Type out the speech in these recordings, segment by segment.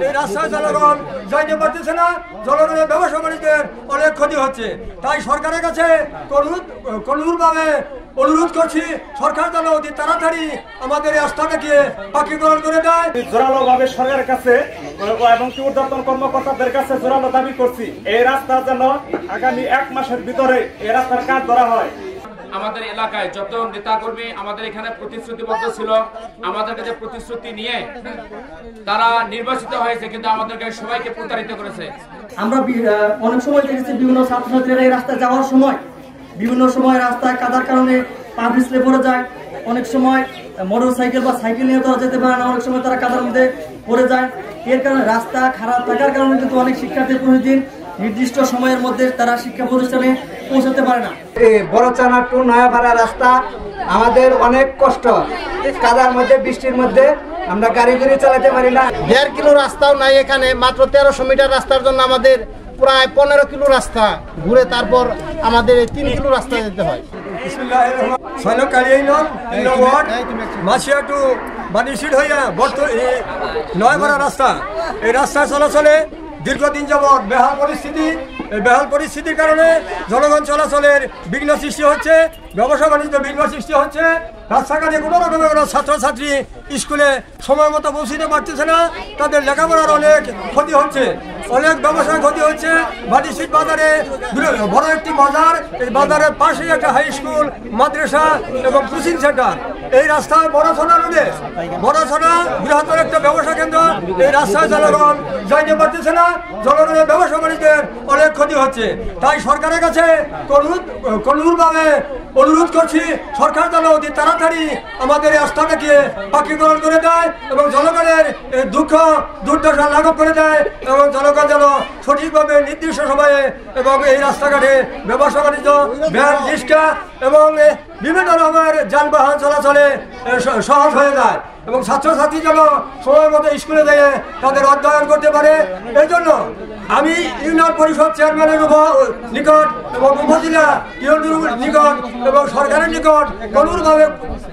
এই রাস্তায় জনগণ যাইতে পারতেছে না, জনগণের ব্যবসা বাণিজ্যের অনেক ক্ষতি হচ্ছে। তাই সরকারের কাছে করুণভাবে অনুরোধ করছি, সরকার যেন অতি তাড়াতাড়ি আমাদের এই রাস্তাটাকে পাকিকরণ করে দেয়। জোরালোভাবে সরকারের কাছে এবং ঊর্ধ্বতন কর্মকর্তাদের কাছে জোরালো দাবি করছি, এই রাস্তা যেন আগামী 1 মাসের ভিতরে এই রাস্তার কাজ ধরা হয়। আমাদের এলাকায় যত নেতা কর্মী আমাদের এখানে প্রতিশ্রুতিবদ্ধ ছিল, আমাদের কাছে প্রতিশ্রুতি নিয়ে তারা নির্বাচিত হয়েছে, কিন্তু আমাদেরকে সবাইকে প্রতারিত করেছে। আমরা অনেক সময় দেখেছি বিভিন্ন ছাত্রছাত্রীরা এই রাস্তায় যাওয়ার সময় বিভিন্ন সময় রাস্তায় কাদার কারণে পা পিছলে পড়ে যায়, অনেক সময় মোটর সাইকেল বা সাইকেল নিয়ে তারা যেতে পারে না, অনেক সময় তারা কাদার মধ্যে পড়ে যায়। এর কারণে রাস্তা খারাপ থাকার কারণে কিন্তু অনেক শিক্ষার্থী প্রতিদিন নির্দিষ্ট সময়ের মধ্যে তারা শিক্ষা প্রতিষ্ঠানে পৌঁছাতে পারে না। এই বড়চানা টু নয়াপাড়া রাস্তা আমাদের অনেক কষ্ট, কাদার মধ্যে বৃষ্টির মধ্যে আমরা গাড়ি চালাতে পারি না। 1.5 কিলো রাস্তাও নাই এখানে, মাত্র 1300 মিটার রাস্তার জন্য আমাদের প্রায় 15 কিলো রাস্তা ঘুরে তারপর আমাদের 3 কিলো রাস্তা যেতে হয়। মাছিয়া টু বানিশিট হইয়া নয়াপাড়া রাস্তা, এই রাস্তা চলাচলে দীর্ঘদিন যাবৎ বেহাল পরিস্থিতির কারণে জনগণ চলাচলের বিঘ্ন সৃষ্টি হচ্ছে, ব্যবসা বাণিজ্য বিঘ্ন সৃষ্টি হচ্ছে। রাস্তাঘাটে কোনো রকমের কোনো ছাত্রছাত্রী স্কুলে সময় মতো পৌঁছতে পারতেছে না, তাদের লেখাপড়ার অনেক ক্ষতি হচ্ছে, অনেক ব্যবসার ক্ষতি হচ্ছে। বাদিশিট বাজারে বড় একটি বাজার, এই বাজারের পাশেই একটা হাই স্কুল, মাদ্রাসা এবং কোচিং সেন্টার। এই রাস্তায় বড়ছড়া রোডে বড়ছড়া বৃহত্তর একটা ব্যবসা কেন্দ্র, এই রাস্তায় জনগণ যাইতে পারতেছে না, জনগণের ব্যবসা বাণিজ্যের অনেক ক্ষতি হচ্ছে। তাই সরকারের কাছে করুণভাবে অনুরোধ করছি, সরকার যেন অতি তাড়াতাড়ি আমাদের এই রাস্তাটাকে পাকিকরণ করে দেয় এবং জনগণের দুঃখ দুর্দশা লাঘব করে দেয়, এবং জনগণ যেন সঠিকভাবে নির্দিষ্ট সময়ে এবং এই রাস্তাঘাটে ব্যবসা বাণিজ্য, ভ্যান, রিক্সা এবং বিভিন্ন রকমের যানবাহন চলাচলে সহজ হয়ে যায়, এবং ছাত্রছাত্রী যেন সময় মতো স্কুলে যেয়ে তাদের অধ্যয়ন করতে পারে। এই জন্য আমি ইউনিয়ন পরিষদ চেয়ারম্যানের নিকট এবং উপজেলা ইউনিয়নের নিকট এবং সরকারের নিকট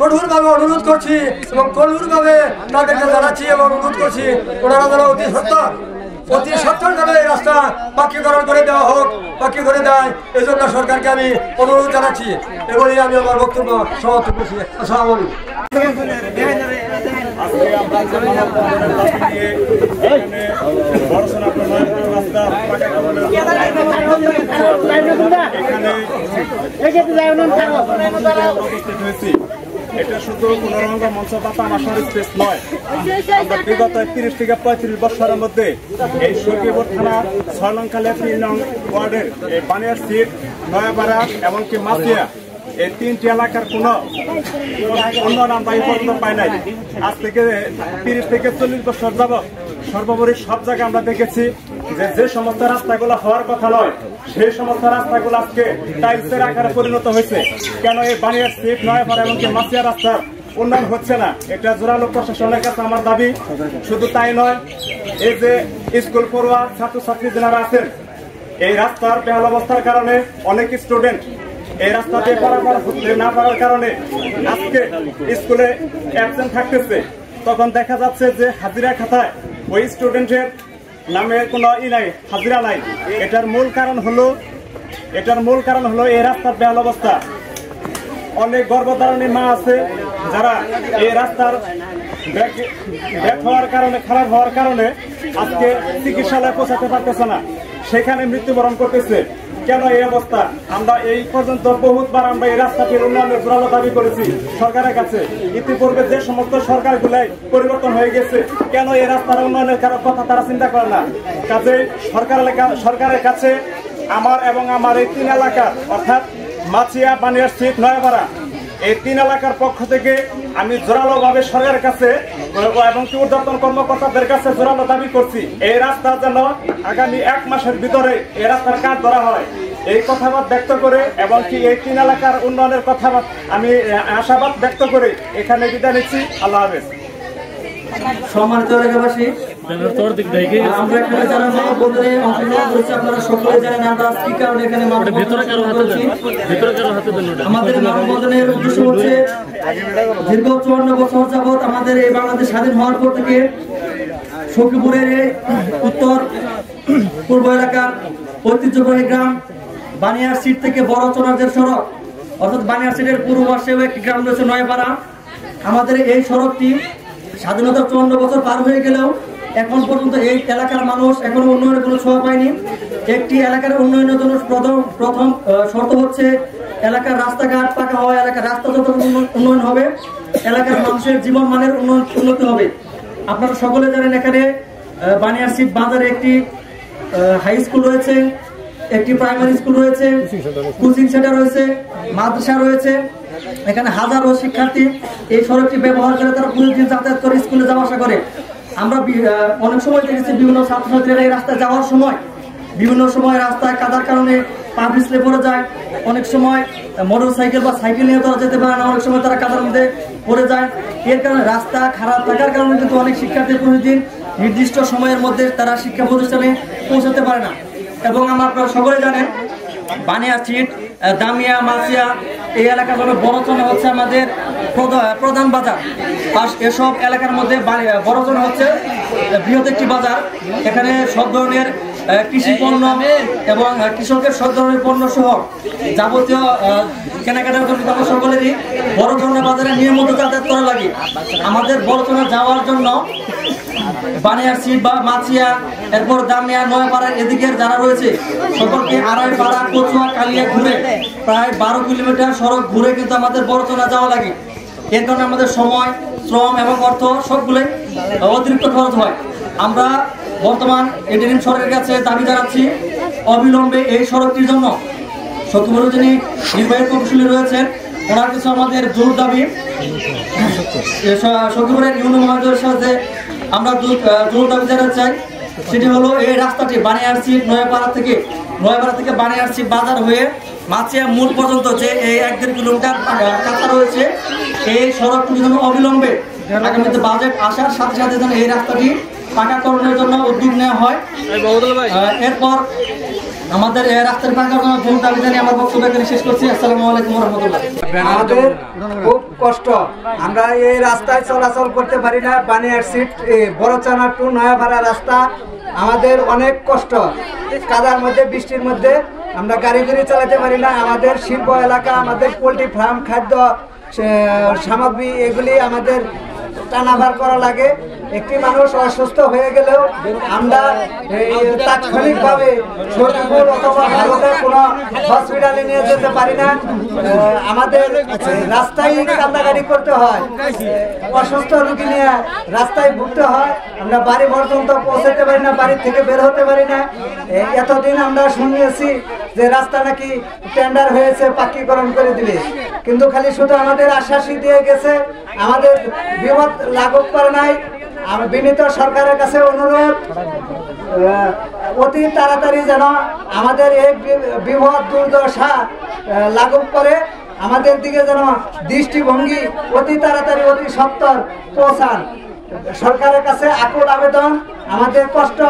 কঠোরভাবে অনুরোধ করছি এবং কঠোরভাবে তাদেরকে জানাচ্ছি এবং অনুরোধ করছি, ওনারা যেন অতি সত্তর যেন এই রাস্তা পাকিকরণ করে দেওয়া হোক, পাকি করে দেয়। এই জন্য সরকারকে আমি অনুরোধ জানাচ্ছি। এগুলি আমি আমার বক্তব্য সমাপ্ত করছি। আসসালামু আলাইকুম। এটা শুধু পুনরঙ্গ মঞ্চ পাতা আমার স্পেস নয়, আমরা বিগত 30 থেকে 35 বছরের মধ্যে এই সখীপুর থানা 6 নং খালে 3 নং ওয়ার্ডের এই বানিয়ারসিট, নয়াপাড়া এমনকি মাতিয়া, এই 3টি এলাকার কোনো উন্নয়ন আমরা এই পর্যন্ত পাই নাই। আজ থেকে 30 থেকে 40 বছর যাবৎ সর্বোপরি সব জায়গায় আমরা দেখেছি যে সমস্ত রাস্তাগুলো হওয়ার কথা নয়, সেই সমস্ত রাস্তাগুলো আজকে টাইলসের আকারে পরিণত হয়েছে। কেন এই বানিয়ারসিট, নয়াপাড়া এমনকি মাতিয়া রাস্তার উন্নয়ন হচ্ছে না? এটা জোরালো প্রশাসনের কাছে আমার দাবি। শুধু তাই নয়, এই যে স্কুল পড়ুয়া ছাত্রছাত্রী যারা আছেন, এই রাস্তার বেহাল অবস্থার কারণে অনেক স্টুডেন্ট এই রাস্তাতে পারাপার হতে না পারার কারণে আজকে স্কুলে অ্যাবসেন্ট থাকতেছে। তখন দেখা যাচ্ছে যে হাজিরা খাতায় ওই স্টুডেন্টের নামে কোনো হাজিরা নাই। এটার মূল কারণ হলো এই রাস্তার বেহাল অবস্থা। অনেক গর্ভধারণী মা আছে যারা এই রাস্তার ব্যাক হওয়ার কারণে, খারাপ হওয়ার কারণে আজকে চিকিৎসালয়ে পৌঁছাতে পারতেছে না, সেখানে মৃত্যুবরণ করতেছে। কেন এই অবস্থা? আমরা এই পর্যন্ত বহুতবার আমরা এই রাস্তাটির উন্নয়নের জোরালো দাবি করেছি সরকারের কাছে। ইতিপূর্বে যে সমস্ত সরকারগুলাই পরিবর্তন হয়ে গেছে, কেন এই রাস্তার উন্নয়নের কথা তারা চিন্তা করে না? কাজেই সরকারের কাছে আমার এবং আমার এই 3 এলাকার অর্থাৎ মাছিয়া, বানিয়ারসিট, নয়াপাড়া এই 3 এলাকার পক্ষ থেকে আমি জোরালোভাবে সরকারের কাছে এবং ঊর্ধ্বতন কর্মকর্তাদের কাছে জোরালো দাবি করছি, এই রাস্তা যেন আগামী 1 মাসের ভিতরে এই রাস্তার কাজ ধরা হয়। এই কথাবাদ ব্যক্ত করে এবং কি এই 3 এলাকার উন্নয়নের কথা আমি আশাবাদ ব্যক্ত করে এখানে বিদায় নিচ্ছি। আল্লাহ হাফেজ। সম্মানিত এলাকাবাসী, আমরা এখানে যারা মানববন্ধনে অংশগ্রহণ করেছি আপনারা সকলে জানেন আমরা কি কারণে এখানে মানববন্ধন করেছি। আমাদের মানববন্ধনের উদ্দেশ্য হচ্ছে দীর্ঘ 54 বছর যাবৎ আমাদের এই বাংলাদেশ স্বাধীন হওয়ার পর থেকে সখীপুরের উত্তর পূর্ব এলাকার ঐতিহ্যবাহী গ্রাম বানিয়ার সিট থেকে বড় চোনারদের সড়ক অর্থাৎ বানিয়ার সিটের পূর্ব পাশেও একটি গ্রাম রয়েছে নয়পাড়া। আমাদের এই সড়কটি স্বাধীনতার 54 বছর পার হয়ে গেলেও এখন পর্যন্ত এই এলাকার মানুষ এখনো উন্নয়নের কোনো ছোঁয়া পায়নি। একটি এলাকার উন্নয়নের জন্য প্রথম শর্ত হচ্ছে এলাকার রাস্তাঘাট পাকা হওয়া, এলাকার রাস্তা যত উন্নয়ন হবে এলাকার মানুষের জীবন মানের উন্নতি হবে। আপনারা সকলে জানেন এখানে বানিয়ার সিট বাজারে একটি হাই স্কুল রয়েছে, একটি প্রাইমারি স্কুল রয়েছে, কোচিং সেন্টার রয়েছে, মাদ্রাসা রয়েছে। এখানে হাজারো শিক্ষার্থী এই সড়কটি ব্যবহার করে তারা প্রতিদিন যাতায়াত করে স্কুলে যাওয়া আসা করে। আমরা অনেক সময় দেখেছি বিভিন্ন ছাত্রছাত্রীরা এই রাস্তায় যাওয়ার সময় বিভিন্ন সময় রাস্তায় কাদার কারণে পা পিছলে পড়ে যায়, অনেক সময় মোটর সাইকেল বা সাইকেল নিয়ে তারা যেতে পারে না, অনেক সময় তারা কাদার মধ্যে পড়ে যায়। এর কারণে রাস্তা খারাপ থাকার কারণে কিন্তু অনেক শিক্ষার্থী প্রতিদিন নির্দিষ্ট সময়ের মধ্যে তারা শিক্ষা প্রতিষ্ঠানে পৌঁছাতে পারে না। এবং আপনারা সকলে জানেন বানিয়ার সিট, দামিয়া, মাছিয়া এই এলাকাগুলো বড়চনা হচ্ছে আমাদের প্রধান বাজার। এসব এলাকার মধ্যে বড়চনা হচ্ছে বৃহৎ একটি বাজার। এখানে সব ধরনের কৃষি পণ্য এবং কৃষকের সব ধরনের পণ্য সহ যাবতীয় কেনাকাটার জন্য সকলেরই বড়চনা বাজারে নিয়মিত যাতায়াত করা লাগে। আমাদের বড়চনা যাওয়ার জন্য বানিয়ার সিট বা মাছিয়া, এরপর দামিয়া, নয়পাড়ার এদিকের যারা রয়েছে সকলকে আড়াইপাড়া, কচুয়া, কালিয়া ঘুরে প্রায় 12 কিলোমিটার সড়ক ঘুরে কিন্তু আমাদের বড়চনা যাওয়া লাগে। এর কারণে আমাদের সময়, শ্রম এবং অর্থ সবগুলোই অতিরিক্ত খরচ হয়। আমরা বর্তমান ইন্টারিম সরকারের কাছে দাবি জানাচ্ছি অবিলম্বে এই সড়কটির জন্য সখীপুরের যিনি নির্বাহী প্রকৌশলী রয়েছেন ওনার কিছু আমাদের জোর দাবি। সখীপুরের ইউনিয়ন মহাজয়ের সাথে আমরা জোর দাবি জানাতে চাই। সেটি হলো এই রাস্তাটি বানিয়ার সিট নয়পাড়া থেকে বানিয়ার সিট বাজার হয়ে মাছিয়া মূল পর্যন্ত যে এই 1-1.5 কিলোমিটার কাঁচা রয়েছে এই সড়কটি যেন অবিলম্বে আগামীতে বাজেট আসার সাথে সাথে যেন এই রাস্তাটি পাকাকরণের জন্য উদ্যোগ নেওয়া হয়। এরপর আমাদের রাস্তার পাকার জন্য জোর দাবি জানিয়ে আমার বক্তব্য এখানে শেষ করছি। আসসালামু আলাইকুম ওয়া রাহমাতুল্লাহ। আমাদের খুব কষ্ট, আমরা এই রাস্তায় চলাচল করতে পারি না। বানিয়ার সিট বড়চানা টু নয়াপাড়া রাস্তা আমাদের অনেক কষ্ট। কাদার মধ্যে, বৃষ্টির মধ্যে আমরা গাড়ি চালাতে পারি না। আমাদের শিল্প এলাকা, আমাদের পোলট্রি ফার্ম, খাদ্য সামগ্রী এগুলি আমাদের টানাভার করা লাগে। একটি মানুষ অসুস্থ হয়ে গেলেও আমরা তাৎক্ষণিকভাবে সখীপুর অথবা ভারতের কোনো হসপিটালে নিয়ে যেতে পারি না। আমাদের রাস্তায় কান্দাকাটি করতে হয়, অসুস্থ রোগী নিয়ে রাস্তায় ভুগতে হয়। আমরা বাড়ি পর্যন্ত পৌঁছাতে পারি না, বাড়ি থেকে বের হতে পারি না। এতদিন আমরা শুনেছি যে রাস্তা নাকি টেন্ডার হয়েছে, পাক্কিকরণ করে দিবে, কিন্তু খালি শুধু আমাদের আশ্বাসই দিয়ে গেছে, আমাদের বিপদ লাঘব করে নাই। আমি বিনীত সরকারের কাছে অনুরোধ অতি তাড়াতাড়ি যেন আমাদের এই বিপদ দুর্দশা লাঘব করে আমাদের দিকে যেন দৃষ্টিভঙ্গি অতি তাড়াতাড়ি অতি সত্বর পৌঁছান। সরকারের কাছে আকুল আবেদন, আমাদের কষ্ট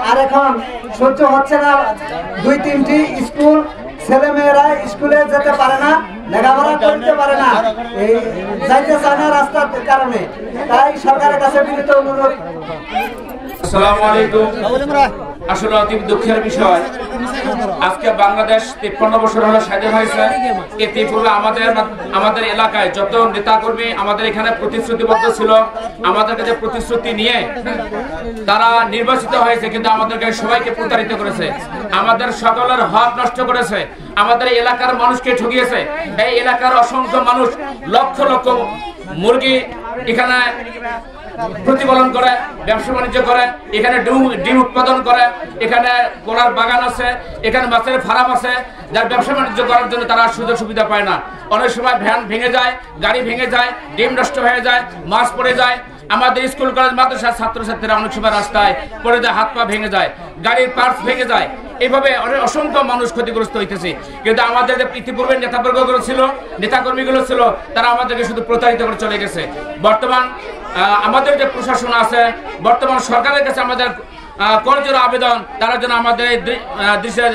আর এখন সহ্য হচ্ছে না। 2-3টি স্কুল ছেলেমেয়েরা স্কুলে যেতে পারে না, লেখাপড়া করতে পারে না, এই যাইতে চায় না রাস্তার কারণে। তাই সরকারের কাছে বিনীত অনুরোধ। আসসালামু আলাইকুম। আসলে অতি দুঃখের বিষয়, আজকে বাংলাদেশ 53 বছর হলো স্বাধীন হয়েছে। এতে পূর্বে আমাদের এলাকায় যত নেতাকর্মী আমাদের এখানে প্রতিশ্রুতিবদ্ধ ছিল, আমাদের কাছে প্রতিশ্রুতি নিয়ে তারা নির্বাচিত হয়েছে, কিন্তু আমাদেরকে সবাইকে প্রতারিত করেছে, আমাদের সকলের হক নষ্ট করেছে, আমাদের এলাকার মানুষকে ঠকিয়েছে। এই এলাকার অসংখ্য মানুষ লক্ষ লক্ষ মুরগি এখানে প্রতিপালন করে, ব্যবসা বাণিজ্য করে, এখানে ডিম উৎপাদন করে, এখানে কলার বাগান আছে, এখানে মাছের ফার্ম আছে, যার ব্যবসা বাণিজ্য করার জন্য তারা সুযোগ সুবিধা পায় না। অনেক সময় ভ্যান ভেঙে যায়, গাড়ি ভেঙে যায়, ডিম নষ্ট হয়ে যায়, মাছ পড়ে যায়। আমাদের স্কুল কলেজ মাদ্রাসার ছাত্রছাত্রীরা অনেক সময় রাস্তায় পড়ে যায়, হাত পা ভেঙে যায়, গাড়ির পার্টস ভেঙে যায়। এইভাবে অসংখ্য মানুষ ক্ষতিগ্রস্ত হইতেছে। কিন্তু আমাদের যে ইতিপূর্বে নেতাবর্গগুলো ছিল, নেতাকর্মীগুলো ছিল, তারা আমাদেরকে শুধু প্রতারিত করে চলে গেছে। বর্তমান আমাদের যে প্রশাসন আছে বর্তমান সরকারের কাছে আমাদের করজোড় আবেদন, তারা যেন আমাদের দেশের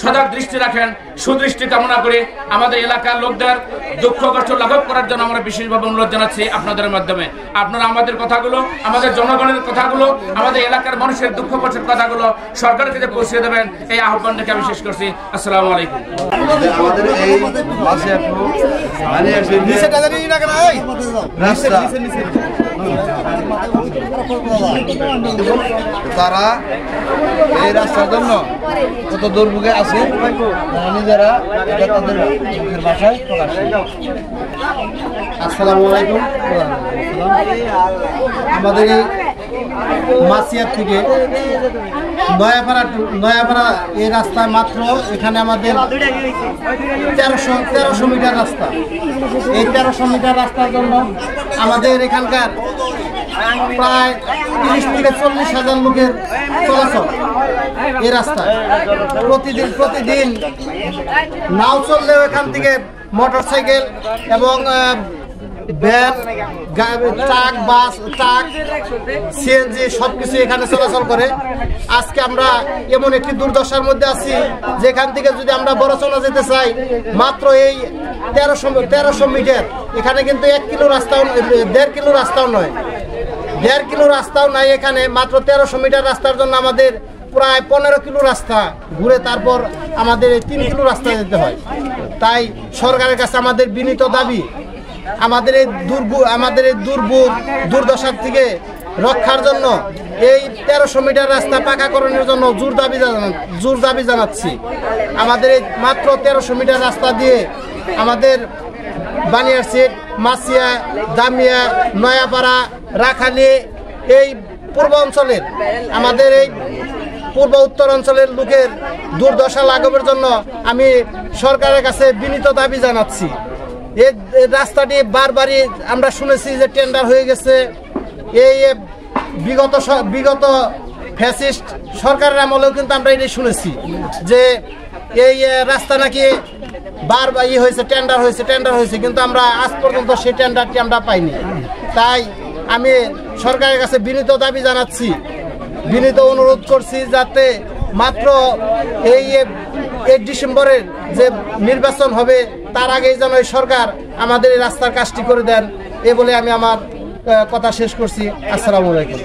সজাগ দৃষ্টি রাখেন, সুদৃষ্টি কামনা করে আমাদের এলাকার লোকদের দুঃখ কষ্ট লাঘব করার জন্য আমরা বিশেষভাবে অনুরোধ জানাচ্ছি আপনাদের মাধ্যমে। আপনারা আমাদের কথাগুলো, আমাদের জনগণের কথাগুলো, আমাদের এলাকার মানুষের দুঃখ কষ্টের কথাগুলো সরকারের কাছে পৌঁছে দেবেন, এই আহ্বান থেকে আমি শেষ করছি। আসসালামু আলাইকুম। আমাদের এই তারা এই রাস্তার জন্য কত দুর্ভোগে আছে নিজেরা তাদের ভাষায় প্রকাশ। আসসালামু আলাইকুম। আমাদের এই মাসিয়ার থেকে নয়াপাড়া এই রাস্তা মাত্র এখানে আমাদের 1300 মিটার রাস্তা। এই 1300 মিটার রাস্তার জন্য আমাদের এখানকার প্রায় 30 থেকে 40 হাজার লোকের চলাচল এই রাস্তায়। প্রতিদিন নাও চললেও এখান থেকে মোটর সাইকেল এবং ভ্যান, ট্রাক, বাস, ট্রাক, সিএনজি সবকিছু এখানে চলাচল করে। আজকে আমরা এমন একটি দুর্দশার মধ্যে আছি যেখান থেকে যদি আমরা বড়চনা যেতে চাই মাত্র এই 1300 মিটার, এখানে কিন্তু 1 কিলো রাস্তাও, 1.5 কিলো রাস্তাও নয়, 1.5 কিলো রাস্তাও নাই এখানে। মাত্র 1300 মিটার রাস্তার জন্য আমাদের প্রায় 15 কিলো রাস্তা ঘুরে তারপর আমাদের এই 3 কিলো রাস্তা যেতে হয়। তাই সরকারের কাছে আমাদের বিনীত দাবি, আমাদের এই দুর্দশার থেকে রক্ষার জন্য এই 1300 মিটার রাস্তা পাকাকরণের জন্য জোর দাবি জানাচ্ছি। আমাদের এই মাত্র 1300 মিটার রাস্তা দিয়ে আমাদের বানিয়ারসিট, মাসিয়া, দামিয়া, নয়াপাড়া, রাখালি এই পূর্ব অঞ্চলের, আমাদের এই পূর্ব উত্তর অঞ্চলের লোকের দুর্দশা লাঘবের জন্য আমি সরকারের কাছে বিনীত দাবি জানাচ্ছি। এই রাস্তাটি বারবারই আমরা শুনেছি যে টেন্ডার হয়ে গেছে। এই বিগত ফ্যাসিস্ট সরকারের আমলেও কিন্তু আমরা এটাই শুনেছি যে এই রাস্তা নাকি বারবার হয়েছে, টেন্ডার হয়েছে, কিন্তু আমরা আজ পর্যন্ত সেই টেন্ডারটি আমরা পাইনি। তাই আমি সরকারের কাছে বিনীত দাবি জানাচ্ছি, বিনীত অনুরোধ করছি যাতে মাত্র এই 1 ডিসেম্বরের যে নির্বাচন হবে তার আগেই যেন এই সরকার আমাদের এই রাস্তার কাজটি করে দেন, এ বলে আমি আমার কথা শেষ করছি। আসসালামু আলাইকুম।